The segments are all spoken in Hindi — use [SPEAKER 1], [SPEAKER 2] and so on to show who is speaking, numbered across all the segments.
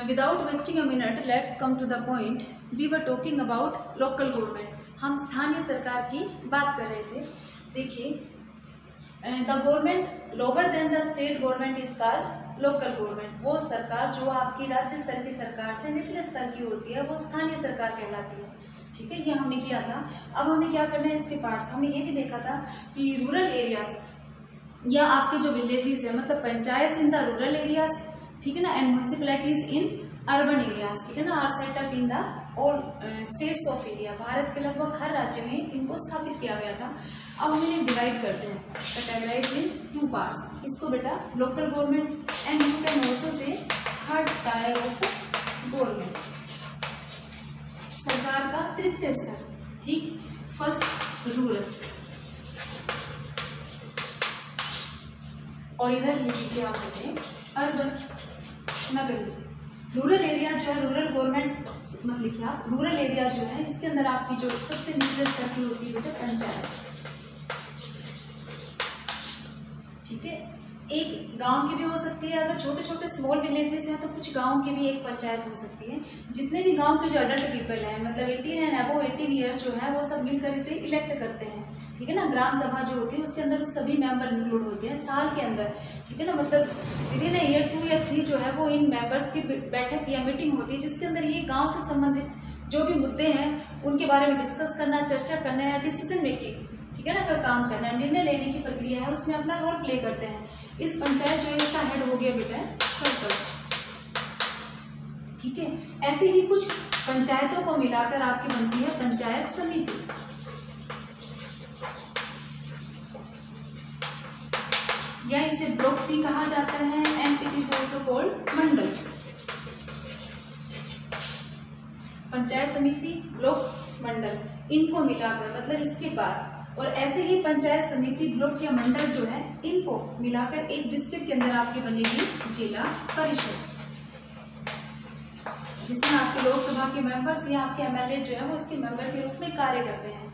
[SPEAKER 1] Without wasting a minute let's come to the point. We were talking about local government. हम स्थानीय सरकार की बात कर रहे थे। देखिए, the government lower than the state government is called local government. वो सरकार जो आपकी राज्य स्तर की सरकार से निचले स्तर की होती है वो स्थानीय सरकार कहलाती है। ठीक है, ये हमने किया था। अब हमें क्या करना है, इसके पार्ट्स। हमने ये भी देखा था कि रूरल एरियाज या आपके जो विलेजेस है, मतलब panchayat in the rural areas, ठीक है ना, and municipalities in urban areas, ठीक है ना, are set up in the all states of India. भारत के लगभग हर राज्य में इनको स्थापित किया गया था। अब हम इन्हें डिवाइड करते हैं, कैटेगराइज इन 2 पार्ट्स। इसको बेटा local government and you can also say third tier of government, सरकार का तृतीय स्तर। ठीक, फर्स्ट रूरल, और इधर लिख लीजिए आप बेटे अर्बन, नगरीय। रूरल एरिया जो है, रूरल गवर्नमेंट मत लिखिए आप, रूरल एरिया जो है इसके अंदर आपकी जो सबसे निचले स्तर की होती है बेटा पंचायत। ठीक है, एक गांव की भी हो सकती है, अगर छोटे छोटे स्मॉल विलेजेस हैं तो कुछ गांव की भी एक पंचायत हो सकती है। जितने भी गांव के जो अडल्ट पीपल हैं, मतलब 18 एंड अबव 18 ईयर्स जो है वो सब मिलकर इसे इलेक्ट करते हैं। ठीक है ना, ग्राम सभा जो होती है उसके अंदर उस सभी मेंबर इंक्लूड होते हैं साल के अंदर। ठीक है ना, मतलब विद इन ईयर 2 या 3 जो है वो इन मेंबर्स की बैठक या मीटिंग होती है, जिसके अंदर ये गांव से संबंधित जो भी मुद्दे हैं उनके बारे में डिस्कस करना, चर्चा करना या डिसीजन मेकिंग, ठीक है ना, का काम करना, निर्णय लेने की प्रक्रिया है, उसमें अपना रोल प्ले करते हैं। इस पंचायत जो है इसका हेड हो गया बेटा सरपंच। ठीक है, ऐसे ही कुछ पंचायतों को मिलाकर आपकी बनती है पंचायत समिति। या इसे ब्लॉक भी कहा जाता है and it is also called mandal. Panchayat samiti, block, मंडल, इनको मिलाकर मतलब इसके बाद, और ऐसे ही पंचायत समिति, ब्लॉक या मंडल जो है इनको मिलाकर एक डिस्ट्रिक्ट के अंदर आपकी बनेगी जिला परिषद, जिसमें आपके लोकसभा के मेंबर्स या आपके एमएलए जो है वो इसके मेंबर के रूप में कार्य करते हैं।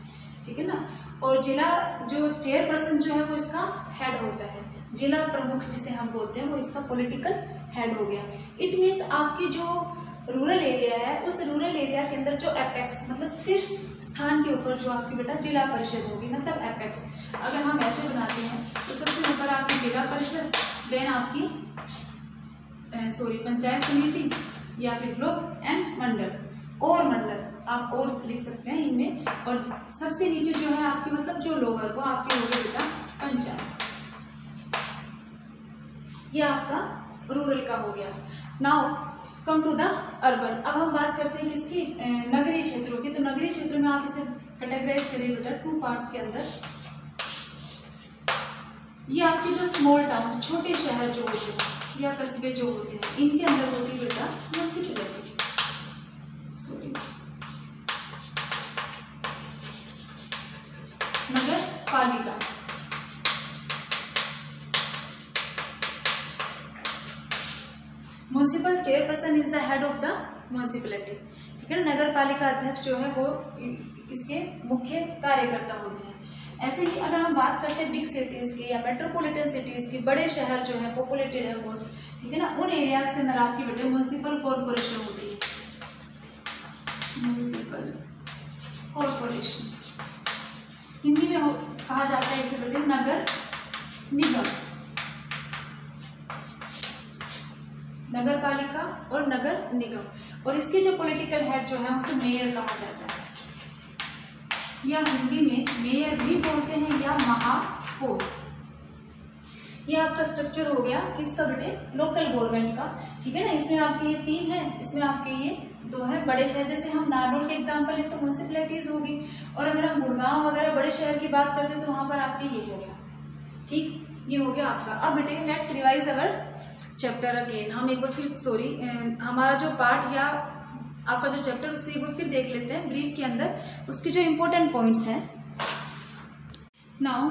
[SPEAKER 1] ठीक है ना, और जिला जो चेयरपर्सन जो है वो इसका हेड होता है। जिला प्रमुख जिसे हम बोलते हैं वो इसका पॉलिटिकल हेड हो गया। इट मीन्स आपकी जो रूरल एरिया है उस रूरल एरिया के अंदर जो एपेक्स मतलब शीर्ष स्थान के ऊपर जो आपकी बेटा जिला परिषद होगी, मतलब एपेक्स। अगर हम ऐसे बनाते हैं तो सबसे ऊपर आपकी जिला परिषद, देन आपकी पंचायत समिति या फिर ब्लॉक एंड मंडल, और मंडल आप और लिख सकते हैं इनमें, और सबसे नीचे जो है आपकी मतलब जो लोअर वो आपके हो गए बेटा पंचायत। ये आपका रूरल का हो गया। Now come to the urban. अब हम बात करते हैं किसकी, नगरीय क्षेत्रों की। तो नगरीय क्षेत्रों में आप इसे कैटेगराइज करिए बेटा 2 पार्ट्स के अंदर। ये आपके जो स्मॉल टाउन्स, छोटे शहर जो होते हैं या कस्बे जो होते हैं, इनके अंदर होती है बेटा म्युनिसिपैलिटी, नगर पालिका। Municipal chairperson is the head of the municipality. ठीक है ना, नगर पालिका अध्यक्ष जो है वो इसके मुख्य कार्यकर्ता होते हैं। ऐसे ही अगर हम बात करते हैं बिग सिटीज की या मेट्रोपॉलिटन सिटीज की, बड़े शहर जो है पॉपुलेटेड है मोस्ट, ठीक है ना, उन एरियाज के अंदर आपकी बेटे म्युनिसिपल कॉर्पोरेशन होती है। म्युनिसिपल कॉर्पोरेशन हिंदी में कहा जाता है इसे बेटे नगर निगम, नगर पालिका और नगर निगम। और इसके जो पॉलिटिकल हेड जो है उसे मेयर कहा जाता है, या हिंदी में मेयर भी बोलते हैं या महापौर। ये आपका स्ट्रक्चर हो गया किसका बेटे, लोकल गवर्नमेंट का। ठीक है ना, इसमें आपके ये 3 है, इसमें आपके ये 2 है। बड़े शहर जैसे हम नारनौल के एग्जाम्पल है तो म्यूनिसिपैलिटीज होगी, और अगर हम गुड़गांव वगैरह बड़े शहर की बात करते हैं तो वहां पर आपके ये हो गया। ठीक, ये हो गया आपका। अब बेटे let's revise our chapter again. हम एक बार फिर हमारा जो पार्ट या आपका जो चैप्टर उसको एक बार फिर देख लेते हैं ब्रीफ के अंदर, उसके जो इम्पोर्टेंट पॉइंट्स हैं। Now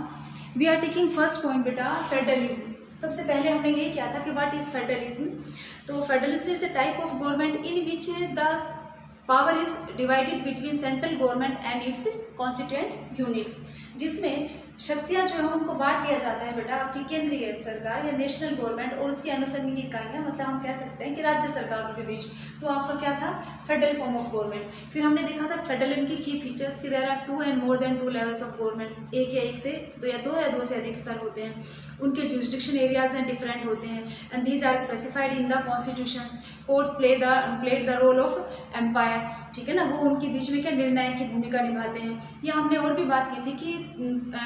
[SPEAKER 1] we are taking first point बेटा फेडरलिज्म। सबसे पहले हमने ये किया था कि व्हाट इज फेडरलिज्म। तो federalism is a type of government in which the power is divided between central government and its constituent units, जिसमें शक्तियां जो है उनको बांट दिया जाता है बेटा आपकी केंद्रीय सरकार या नेशनल गवर्नमेंट और उसकी अनुषंगिक इकाइयां, मतलब हम कह सकते हैं कि राज्य सरकारों के बीच। तो आपका क्या था, फेडरल फॉर्म ऑफ गवर्नमेंट। फिर हमने देखा था फेडरल की की फीचर्स कि there are 2 and more than 2 levels of government, एक या एक से दो या दो से अधिक स्तर होते हैं, उनके जुरिस्डिक्शन एरियाज एंड डिफरेंट होते हैं, and these are specified in the constitutions. Courts played the role of umpire, ठीक है ना, वो उनके बीच में क्या निर्णायक की भूमिका निभाते हैं। या हमने और भी बात की थी कि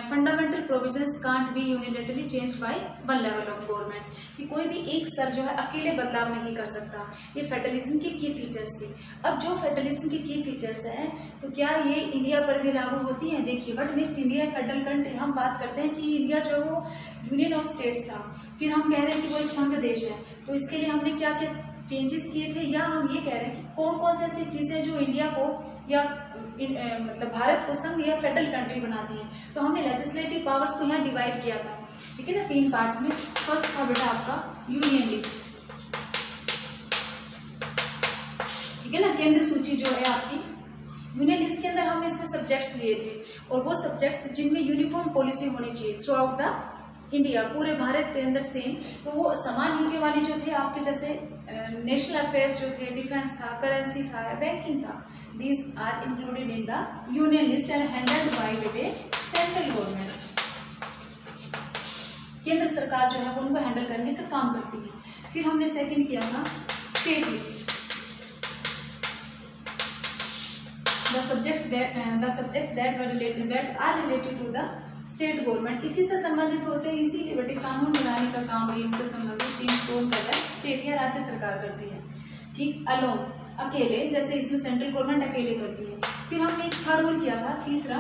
[SPEAKER 1] fundamental provisions can't be unilaterally change by one level of government, कि कोई भी एक स्तर जो है अकेले बदलाव नहीं कर सकता। ये फेडरलिज्म की की फीचर्स थी। अब जो फेडरलिज्म की की फीचर्स हैं तो क्या ये इंडिया पर भी लागू होती हैं? देखिए, what makes India federal country. हम बात करते हैं कि इंडिया जो वो यूनियन ऑफ स्टेट्स था, फिर हम कह रहे हैं कि वो एक संघ देश है, तो इसके लिए हमने क्या क्या चेंजेस किए थे, या हम ये कह रहे हैं कि कौन कौन सी ऐसी चीज़ें जो इंडिया को या मतलब भारत को संघ या फेडरल कंट्री बनाती हैं। तो हमने लेजिस्लेटिव पावर्स को यहाँ डिवाइड किया था, ठीक है ना, 3 पार्ट्स में। फर्स्ट था बेटा आपका यूनियन लिस्ट, ठीक है ना, केंद्र सूची जो है आपकी। यूनियन लिस्ट के अंदर हमने इसमें सब्जेक्ट्स लिए थे, और वो सब्जेक्ट्स जिनमें यूनिफॉर्म पॉलिसी होनी चाहिए थ्रू आउट द इंडिया, पूरे भारत के अंदर सेम। तो वो समान नीति वाले जो थे आपके, जैसे नेशनल अफेयर्स जो थे, डिफेंस था, करेंसी था, बैंकिंग था, these are included in the union list and handled by बेटे सेंट्रल गवर्नमेंट। केंद्र सरकार जो है वो उनको हैंडल करने का काम करती है। फिर हमने सेकंड किया था state list, the subjects that are related to the state government, इसी से संबंधित होते हैं, इसीलिए बेटे कानून बनाने का काम भी इनसे संबंधित टीम कौन कर रहा है, स्टेट या राज्य सरकार करती है, ठीक। अलोन, अकेले, जैसे इसमें सेंट्रल गवर्नमेंट अकेले करती है। फिर हमने एक थर्ड रूल किया था, तीसरा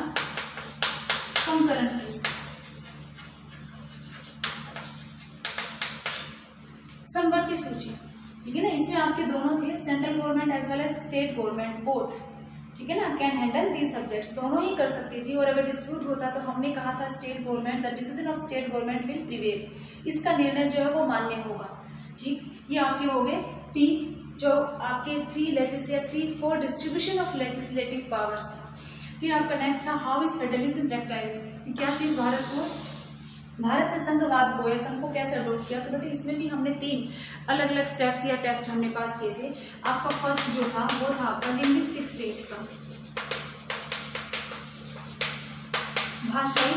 [SPEAKER 1] कंकरेंट लिस्ट, समवर्ती सूची, ठीक है ना। इसमें आपके दोनों थे, central government as well as state government both, ठीक है ना, कैन हैंडल दीज सब्जेक्ट्स, दोनों ही कर सकती थी। और अगर डिस्प्यूट होता तो हमने कहा था state government, the decision of state government will prevail, इसका निर्णय जो है वो मान्य होगा, ठीक। ये आपके हो गए 3 जो आपके 3 डिस्ट्रीब्यूशन ऑफ लेजिस्लेटिव पावर्स था। फिर आपका नेक्स्ट था हाउ इज फेडरलिज्म प्रैक्टिस्ड, क्या चीज भारत ने संघवाद को या संघ को कैसे अडॉप्ट किया। तो बेटे इसमें भी हमने 3 अलग अलग स्टेप्स या टेस्ट हमने पास किए थे। आपका फर्स्ट जो था वो था आपका लिंग्विस्टिक स्टेट्स का, भाषाई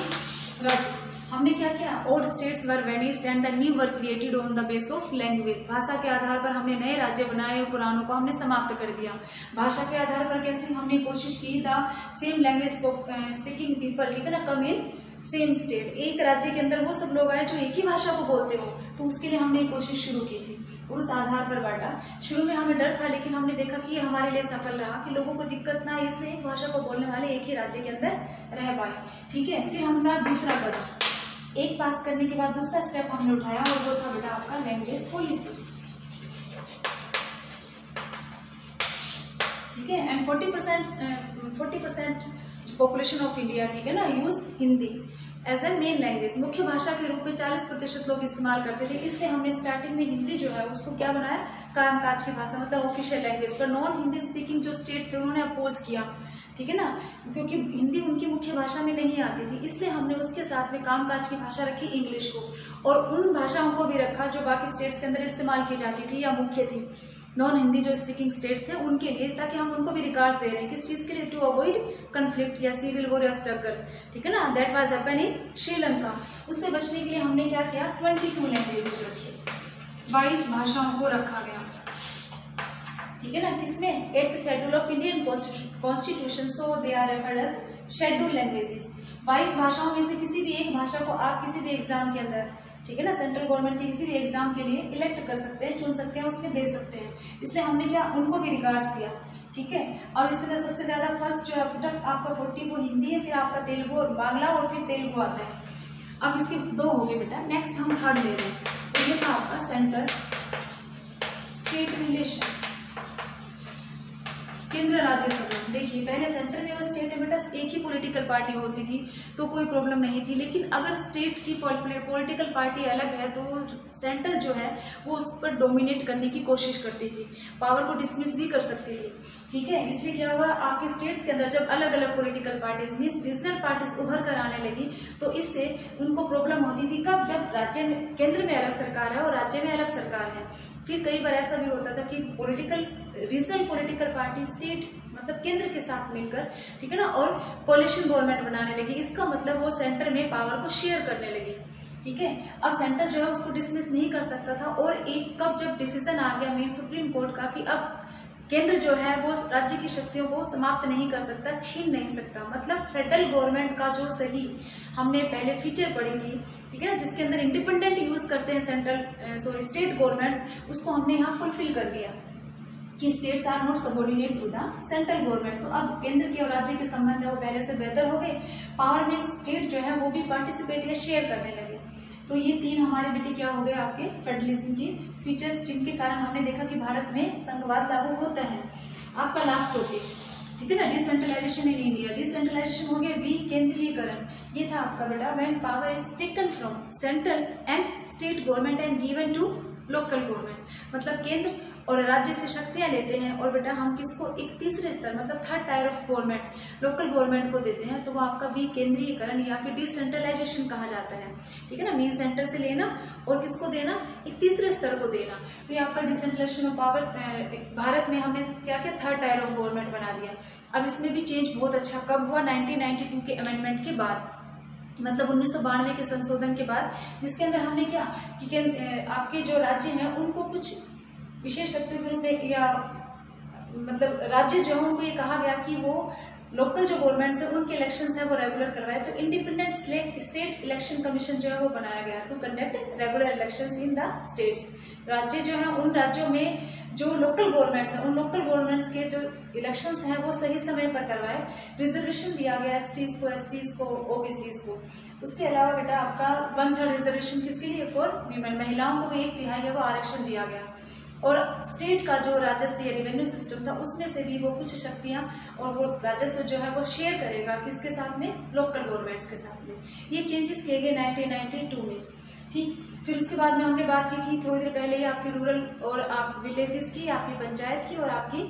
[SPEAKER 1] राज्य। हमने क्या किया, old states were vanished and the new were created on the base of language, भाषा के आधार पर हमने नए राज्य बनाए और पुरानों को हमने समाप्त कर दिया। भाषा के आधार पर कैसे, हमने कोशिश की the same language speaking people, ठीक है ना, कम इन सेम स्टेट, एक राज्य के अंदर वो सब लोग आए जो एक ही भाषा को बोलते हो। तो उसके लिए हमने कोशिश शुरू की थी और उस आधार पर बांटा। शुरू में हमें डर था, लेकिन हमने देखा कि ये हमारे लिए सफल रहा कि लोगों को दिक्कत ना, इसलिए एक भाषा को बोलने वाले एक ही राज्य के अंदर रह पाए, ठीक है। फिर हमारा दूसरा कदम, एक पास करने के बाद दूसरा स्टेप हमने उठाया और वो था बेटा आपका लैंग्वेज पॉलिसी, ठीक है। एंड 40% पॉपुलेशन ऑफ इंडिया, ठीक है ना, use Hindi as a main language, मुख्य भाषा के रूप में 40% लोग इस्तेमाल करते थे। इसलिए हमने स्टार्टिंग में हिंदी जो है उसको क्या बनाया, कामकाज की भाषा, मतलब ऑफिशियल लैंग्वेज। पर नॉन हिंदी स्पीकिंग जो स्टेट्स थे उन्होंने अपोज किया, ठीक है ना, क्योंकि हिंदी उनकी मुख्य भाषा में नहीं आती थी। इसलिए हमने उसके साथ में कामकाज की भाषा रखी इंग्लिश को, और उन भाषाओं को भी रखा जो बाकी स्टेट्स के अंदर इस्तेमाल की जाती थी या मुख्य थी, नॉन हिंदी जो स्पीकिंग स्टेट्स थे उनके लिए, ताकि हम उनको भी रिकॉर्ड्स दे रहे हैं किस चीज़ के लिए, टू अवॉइड कन्फ्लिक्ट या सिविल वॉर या स्ट्रगल, ठीक है ना, that was happen in Sri Lanka. उससे बचने के लिए हमने क्या किया, 22 लैंग्वेजेस रखे, 22 भाषाओं को रखा गया, ठीक है ना, किसमें, 8th schedule of Indian constitution, so they are referred as schedule languages. 22 भाषाओं में से किसी भी एक भाषा को आप किसी भी एग्जाम के अंदर, ठीक है ना, सेंट्रल गवर्नमेंट के किसी भी एग्जाम के लिए इलेक्ट कर सकते हैं, चुन सकते हैं, उसमें दे सकते हैं। इसलिए हमने क्या, उनको भी रिगार्ड्स दिया, ठीक है। और इसके अंदर सबसे ज़्यादा फर्स्ट जो आपका 40 वो हिंदी है, फिर आपका तेलुगु और बांग्ला, और फिर तेलुगु आता है। अब इसके 2 हो गए बेटा। नेक्स्ट हम थर्ड ले रहे हैं, तो ये था आपका सेंटर स्टेट रिलेशन, केंद्र राज्य संबंध। देखिए पहले सेंटर में और स्टेट में बेटा एक ही पॉलिटिकल पार्टी होती थी तो कोई प्रॉब्लम नहीं थी, लेकिन अगर स्टेट की पॉलिटिकल पार्टी अलग है तो सेंटर जो है वो उस पर डोमिनेट करने की कोशिश करती थी, पावर को डिसमिस भी कर सकती थी। ठीक है, इसलिए क्या हुआ, आपके स्टेट्स के अंदर जब अलग अलग political parties means regional parties उभर कर आने लगी तो इससे उनको प्रॉब्लम होती थी। कब, जब राज्य में, केंद्र में अलग सरकार है और राज्य में अलग सरकार है। फिर कई बार ऐसा भी होता था कि रीजनल पॉलिटिकल पार्टी स्टेट मतलब केंद्र के साथ मिलकर, ठीक है ना, और कोalition गवर्नमेंट बनाने लगी। इसका मतलब वो सेंटर में पावर को शेयर करने लगी। ठीक है, अब सेंटर जो है उसको डिसमिस नहीं कर सकता था, और एक कब जब डिसीजन आ गया मेन सुप्रीम कोर्ट का कि अब केंद्र जो है वो राज्य की शक्तियों को समाप्त नहीं कर सकता, छीन नहीं सकता। मतलब फेडरल गवर्नमेंट का जो सही हमने पहले फीचर पढ़ी थी, ठीक है ना, जिसके अंदर इंडिपेंडेंट यूज करते हैं स्टेट गवर्नमेंट्स, उसको हमने यहाँ फुलफिल कर दिया कि states are not subordinate to the central government. तो अब केंद्र के और राज्य के संबंध है वो पहले से बेहतर हो गए, पावर में स्टेट जो है वो भी पार्टिसिपेट या शेयर करने लगे। तो ये तीन हमारे बेटे क्या हो गए आपके फेडरलिज्म की फीचर्स, जिनके कारण हमने देखा कि भारत में संघवाद लागू होता है। आपका लास्ट टॉपिक, ठीक है ना, डिसेंट्रलाइजेशन इन इंडिया। डिसेंट्रलाइजेशन हो गया विकेंद्रीकरण। ये था आपका बेटा when power is taken from central and state government and given to local government. मतलब केंद्र और राज्य से शक्तियां लेते हैं और बेटा हम किसको एक तीसरे स्तर मतलब third tier of government local government को देते हैं, तो वो आपका विकेंद्रीकरण या फिर डिसेंट्रलाइजेशन कहा जाता है। ठीक है ना, मेन सेंटर से लेना और किसको देना, एक तीसरे स्तर को देना। तो ये आपका डिसेंट्रलाइजेशन ऑफ पावर भारत में हमने क्या किया, थर्ड टायर ऑफ गवर्नमेंट बना दिया। अब इसमें भी चेंज बहुत अच्छा कब हुआ, 1992 के अमेंडमेंट के बाद, मतलब 1992 के संशोधन के बाद, जिसके अंदर हमने क्या कि आपके जो राज्य हैं उनको कुछ विशेष शक्तियों के रूप में या मतलब राज्य जो है उनको ये कहा गया कि वो लोकल जो गवर्नमेंट्स है उनके इलेक्शंस है वो रेगुलर करवाए। तो इंडिपेंडेंट स्टेट इलेक्शन कमीशन जो है वो बनाया गया to conduct regular elections in the states. राज्य जो है उन राज्यों में जो लोकल गवर्नमेंट्स हैं उन लोकल गवर्नमेंट्स के जो इलेक्शंस हैं वो सही समय पर करवाए। रिजर्वेशन दिया गया एसटीज को, एससीज को, ओबीसीज को। उसके अलावा बेटा आपका 1/3 रिजर्वेशन किसके लिए, फॉर वीमेन, महिलाओं को भी 1/3 है वो आरक्षण दिया गया। और स्टेट का जो राजस्व या रेवेन्यू सिस्टम था उसमें से भी वो कुछ शक्तियां और वो राजस्व जो है वो शेयर करेगा किसके साथ में, लोकल गवर्नमेंट्स के साथ में। ये चेंजेस किए गए 1992 में। ठीक, फिर उसके बाद में हमने बात की थी थोड़ी देर पहले ही आपकी रूरल और आप विलेजेस की, आपकी पंचायत की और आपकी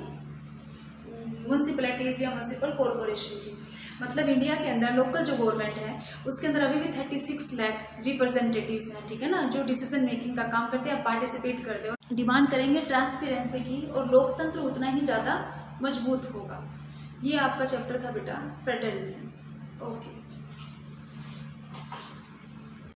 [SPEAKER 1] म्यूनसिपैलिटीज या म्यूनसिपल कॉरपोरेशन की। मतलब इंडिया के अंदर लोकल जो गवर्नमेंट है उसके अंदर अभी भी 36 लाख रिप्रेजेंटेटिव्स हैं, ठीक है ना, जो डिसीजन मेकिंग का काम करते हैं, पार्टिसिपेट करते हो, डिमांड करेंगे ट्रांसपेरेंसी की, और लोकतंत्र उतना ही ज़्यादा मजबूत होगा। ये आपका चैप्टर था बेटा फेडरलिज्म। ओके।